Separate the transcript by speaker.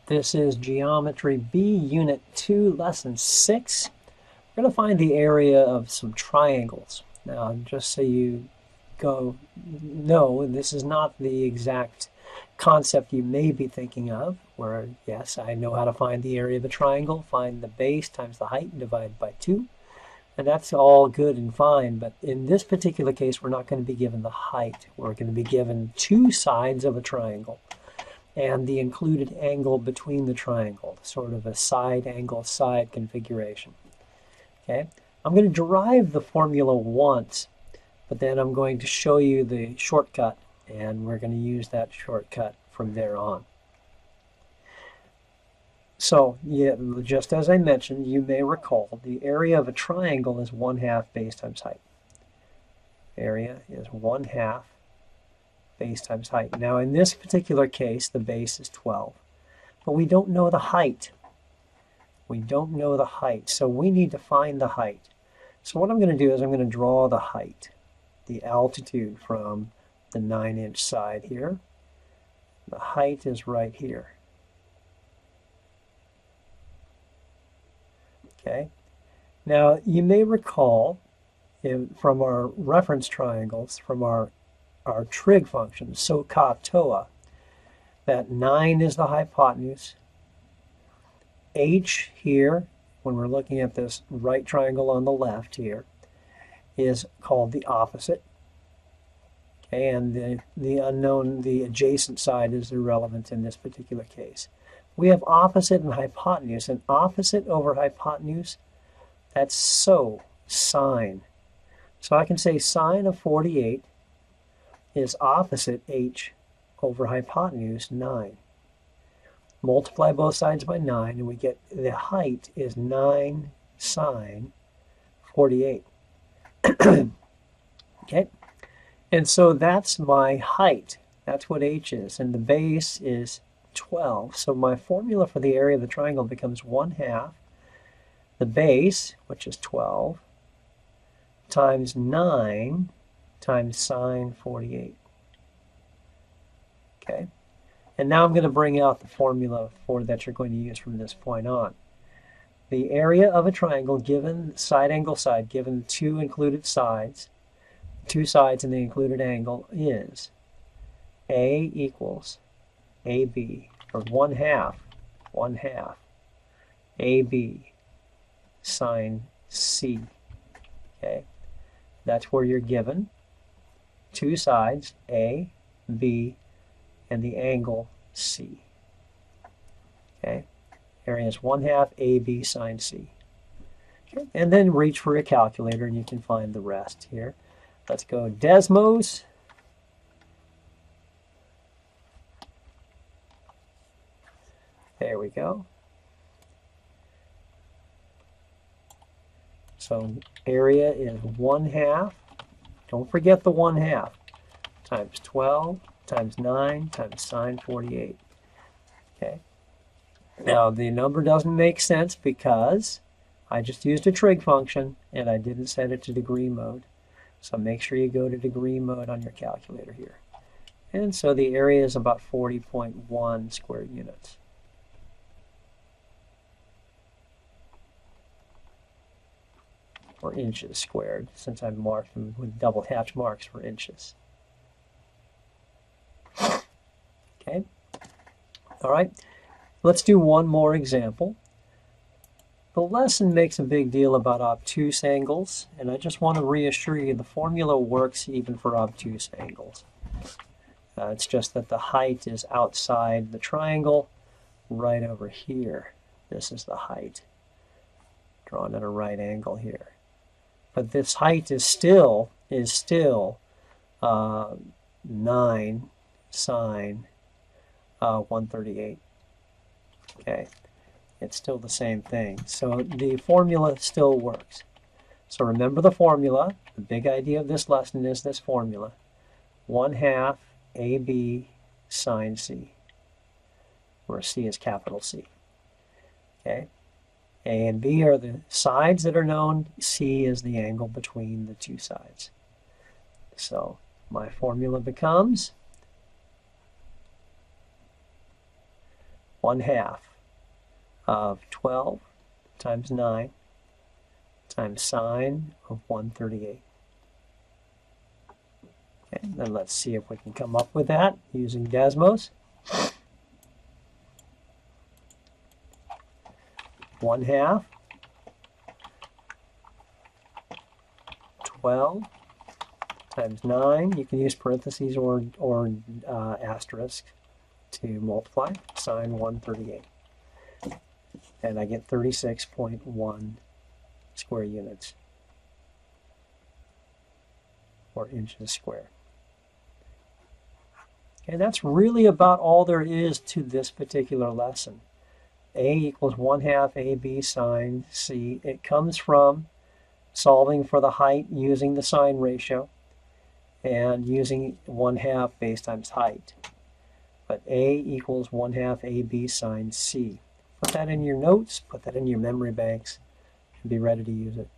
Speaker 1: This is Geometry B, Unit 2, Lesson 6. We're going to find the area of some triangles. Now, just so you know, this is not the exact concept you may be thinking of, where, yes, I know how to find the area of a triangle, find the base times the height and divide by 2. And that's all good and fine, but in this particular case, we're not going to be given the height. We're going to be given two sides of a triangle and the included angle between the triangle, sort of a side angle side configuration. Okay, I'm going to derive the formula once, but then I'm going to show you the shortcut, and we're going to use that shortcut from there on. So, yeah, just as I mentioned, you may recall the area of a triangle is 1/2 base times height. Area is 1/2 base times height. Now, in this particular case, the base is 12, but we don't know the height. We don't know the height, so we need to find the height. So what I'm going to do is I'm going to draw the height, the altitude from the 9-inch side here. The height is right here. Okay. Now, you may recall from our reference triangles, from our trig function, SOHCAHTOA, that 9 is the hypotenuse. H here, when we're looking at this right triangle on the left here, is called the opposite. Okay, and the unknown, the adjacent side is irrelevant in this particular case. We have opposite and hypotenuse, and opposite over hypotenuse, that's sine. So I can say sine of 48 is opposite h over hypotenuse 9. Multiply both sides by 9, and we get the height is 9 sine 48. Okay, and so that's my height. That's what h is, and the base is 12. So my formula for the area of the triangle becomes 1/2 the base, which is 12, times 9 times sine 48. Okay. And now I'm going to bring out the formula that you're going to use from this point on. The area of a triangle given side angle side, given two included sides, two sides and the included angle is A equals AB, or 1/2 AB sine C. Okay, that's where you're given two sides, A, B, and the angle C. Okay, area is 1/2 AB sine C. Okay, and then reach for a calculator and you can find the rest here. Let's go Desmos. There we go. So area is 1/2. Don't forget the 1/2 times 12 times 9 times sine 48. Okay. Now the number doesn't make sense because I just used a trig function and I didn't set it to degree mode. So make sure you go to degree mode on your calculator here. And so the area is about 40.1 square units. Or inches squared, since I've marked them with double hatch marks for inches. Okay. All right. Let's do one more example. The lesson makes a big deal about obtuse angles, and I just want to reassure you the formula works even for obtuse angles. It's just that the height is outside the triangle, right over here. This is the height, drawn at a right angle here. But this height is still 9 sine 138. Okay, it's still the same thing. So the formula still works. So remember the formula. The big idea of this lesson is this formula. 1/2 AB sine C, where C is capital C. Okay. A and B are the sides that are known. C is the angle between the two sides. So my formula becomes 1/2 of 12 times 9 times sine of 138. Okay, then let's see if we can come up with that using Desmos. 1/2 12 times 9. You can use parentheses or asterisk to multiply sine 138. And I get 36.1 square units, or inches squared. And that's really about all there is to this particular lesson. A equals 1/2 AB sine C. It comes from solving for the height using the sine ratio and using 1/2 base times height. But A equals 1/2 AB sine C. Put that in your notes, put that in your memory banks, and be ready to use it.